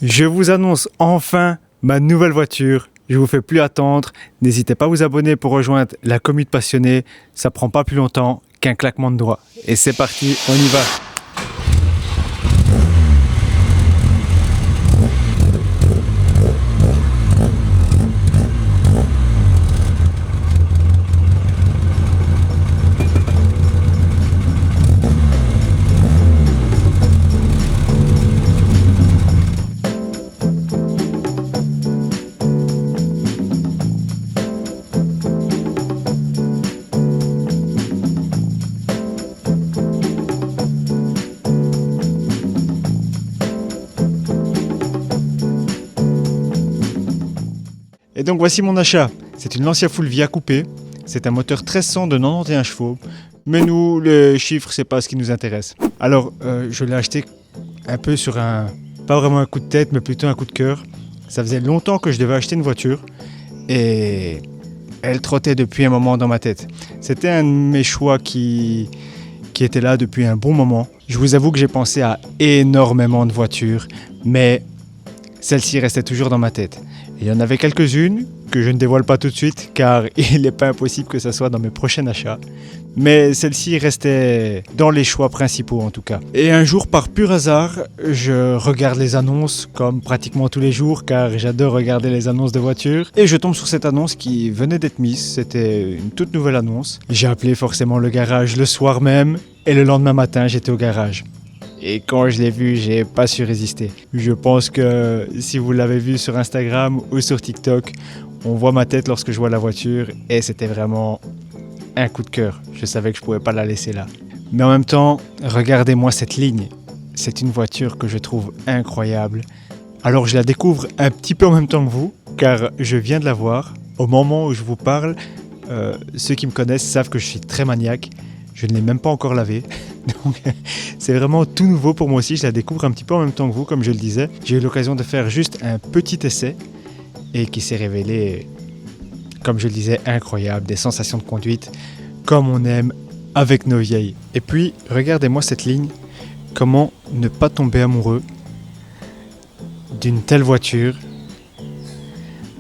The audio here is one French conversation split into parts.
Je vous annonce enfin ma nouvelle voiture. Je vous fais plus attendre. N'hésitez pas à vous abonner pour rejoindre la commune passionnée. Ça prend pas plus longtemps qu'un claquement de doigts. Et c'est parti, on y va. Et donc voici mon achat. C'est une Lancia Fulvia coupée. C'est un moteur 1300 de 91 chevaux. Mais nous, les chiffres, c'est pas ce qui nous intéresse. Alors, je l'ai acheté un peu sur pas vraiment un coup de tête, mais plutôt un coup de cœur. Ça faisait longtemps que je devais acheter une voiture. Et elle trottait depuis un moment dans ma tête. C'était un de mes choix qui était là depuis un bon moment. Je vous avoue que j'ai pensé à énormément de voitures, mais celle-ci restait toujours dans ma tête. Il y en avait quelques-unes que je ne dévoile pas tout de suite car il n'est pas impossible que ça soit dans mes prochains achats. Mais celle-ci restait dans les choix principaux en tout cas. Et un jour, par pur hasard, je regarde les annonces comme pratiquement tous les jours car j'adore regarder les annonces de voitures. Et je tombe sur cette annonce qui venait d'être mise. C'était une toute nouvelle annonce. J'ai appelé forcément le garage le soir même et le lendemain matin, j'étais au garage. Et quand je l'ai vu, j'ai pas su résister. Je pense que si vous l'avez vu sur Instagram ou sur TikTok, on voit ma tête lorsque je vois la voiture et c'était vraiment un coup de cœur. Je savais que je pouvais pas la laisser là. Mais en même temps, regardez-moi cette ligne. C'est une voiture que je trouve incroyable. Alors je la découvre un petit peu en même temps que vous, car je viens de la voir. Au moment où je vous parle, ceux qui me connaissent savent que je suis très maniaque. Je ne l'ai même pas encore lavée. Donc c'est vraiment tout nouveau pour moi aussi. Je la découvre un petit peu en même temps que vous, comme je le disais. J'ai eu l'occasion de faire juste un petit essai et qui s'est révélé, comme je le disais, incroyable. Des sensations de conduite comme on aime avec nos vieilles. Et puis, regardez-moi cette ligne. Comment ne pas tomber amoureux d'une telle voiture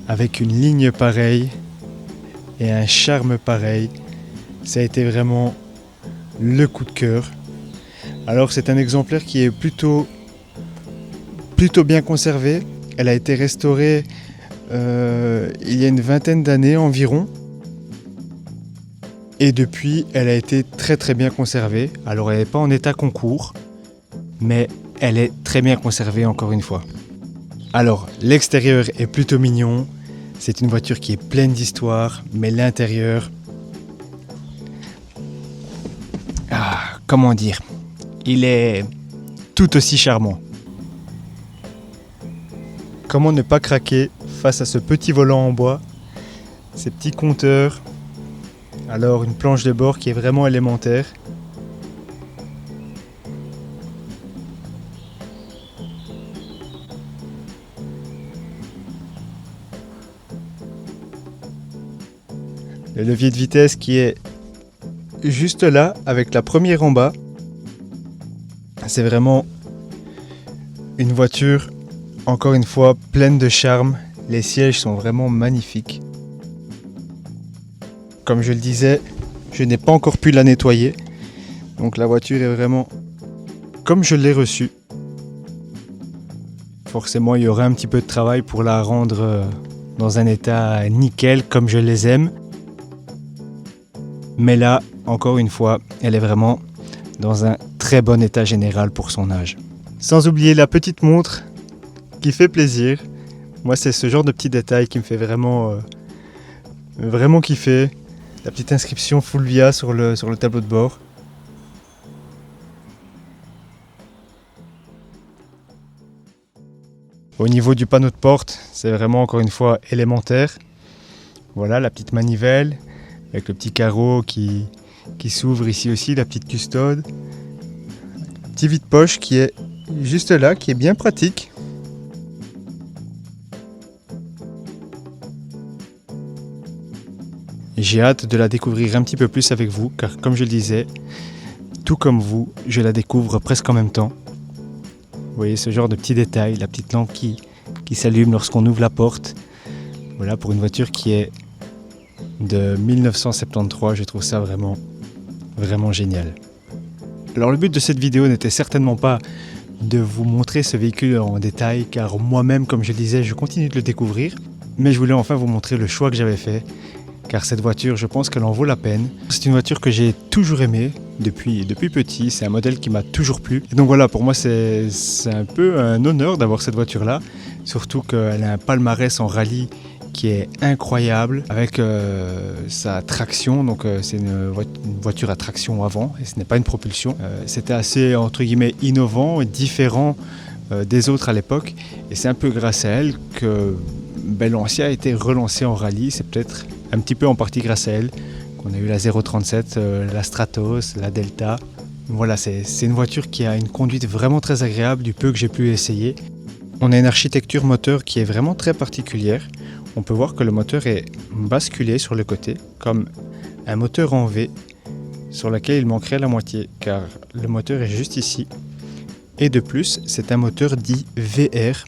avec une ligne pareille et un charme pareil. Ça a été vraiment le coup de cœur. Alors c'est un exemplaire qui est plutôt bien conservé. Elle a été restaurée il y a une vingtaine d'années environ. Et depuis, elle a été très très bien conservée. Alors elle n'est pas en état concours, mais elle est très bien conservée encore une fois. Alors l'extérieur est plutôt mignon. C'est une voiture qui est pleine d'histoire, mais l'intérieur... comment dire, il est tout aussi charmant. Comment ne pas craquer face à ce petit volant en bois, ces petits compteurs, alors une planche de bord qui est vraiment élémentaire. Le levier de vitesse qui est juste là, avec la première en bas. C'est vraiment une voiture, encore une fois, pleine de charme. Les sièges sont vraiment magnifiques. Comme je le disais, je n'ai pas encore pu la nettoyer. Donc la voiture est vraiment comme je l'ai reçue. Forcément, il y aura un petit peu de travail pour la rendre dans un état nickel, comme je les aime. Mais là, encore une fois, elle est vraiment dans un très bon état général pour son âge. Sans oublier la petite montre qui fait plaisir. Moi, c'est ce genre de petits détails qui me fait vraiment kiffer. La petite inscription Fulvia sur le tableau de bord. Au niveau du panneau de porte, c'est vraiment encore une fois élémentaire. Voilà la petite manivelle avec le petit carreau qui s'ouvre ici aussi, la petite custode. Petit vide-poche qui est juste là, qui est bien pratique. J'ai hâte de la découvrir un petit peu plus avec vous, car comme je le disais, tout comme vous, je la découvre presque en même temps. Vous voyez ce genre de petits détails, la petite lampe qui s'allume lorsqu'on ouvre la porte. Voilà, pour une voiture qui est de 1973, je trouve ça vraiment, vraiment génial. Alors le but de cette vidéo n'était certainement pas de vous montrer ce véhicule en détail, car moi-même, comme je le disais, je continue de le découvrir. Mais je voulais enfin vous montrer le choix que j'avais fait, car cette voiture, je pense qu'elle en vaut la peine. C'est une voiture que j'ai toujours aimée depuis petit, c'est un modèle qui m'a toujours plu. Et donc voilà, pour moi c'est un peu un honneur d'avoir cette voiture-là, surtout qu'elle a un palmarès en rallye qui est incroyable avec sa traction, donc c'est une voiture à traction avant et ce n'est pas une propulsion. C'était assez entre guillemets innovant et différent des autres à l'époque, et c'est un peu grâce à elle que Lancia a été relancée en rallye. C'est peut-être un petit peu en partie grâce à elle qu'on a eu la 037, la Stratos, la Delta. Voilà, c'est une voiture qui a une conduite vraiment très agréable du peu que j'ai pu essayer. On a une architecture moteur qui est vraiment très particulière. On peut voir que le moteur est basculé sur le côté, comme un moteur en V, sur lequel il manquerait la moitié, car le moteur est juste ici. Et de plus, c'est un moteur dit VR,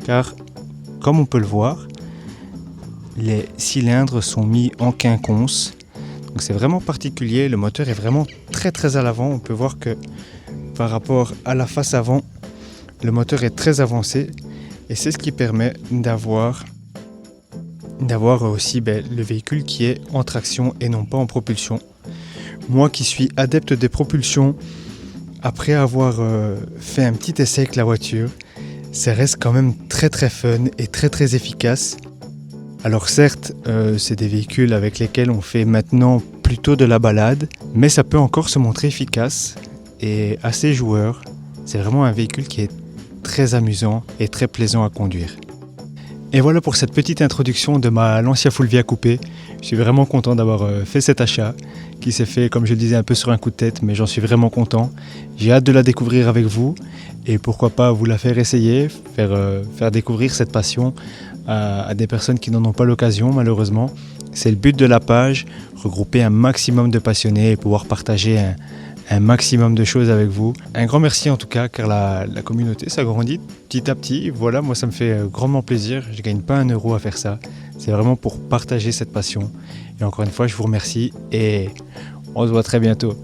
car comme on peut le voir, les cylindres sont mis en quinconce. Donc c'est vraiment particulier, le moteur est vraiment très très à l'avant. On peut voir que par rapport à la face avant, le moteur est très avancé, et c'est ce qui permet d'avoir aussi le véhicule qui est en traction et non pas en propulsion. Moi qui suis adepte des propulsions, après avoir fait un petit essai avec la voiture, ça reste quand même très très fun et très très efficace. Alors certes, c'est des véhicules avec lesquels on fait maintenant plutôt de la balade, mais ça peut encore se montrer efficace et assez joueur. C'est vraiment un véhicule qui est très amusant et très plaisant à conduire. Et voilà pour cette petite introduction de ma Lancia Fulvia coupé. Je suis vraiment content d'avoir fait cet achat, qui s'est fait, comme je le disais, un peu sur un coup de tête, mais j'en suis vraiment content. J'ai hâte de la découvrir avec vous, et pourquoi pas vous la faire essayer, faire découvrir cette passion à des personnes qui n'en ont pas l'occasion, malheureusement. C'est le but de la page, regrouper un maximum de passionnés et pouvoir partager un maximum de choses avec vous. Un grand merci en tout cas, car la communauté s'agrandit petit à petit. Voilà, moi ça me fait grandement plaisir. Je ne gagne pas un euro à faire ça. C'est vraiment pour partager cette passion. Et encore une fois, je vous remercie et on se voit très bientôt.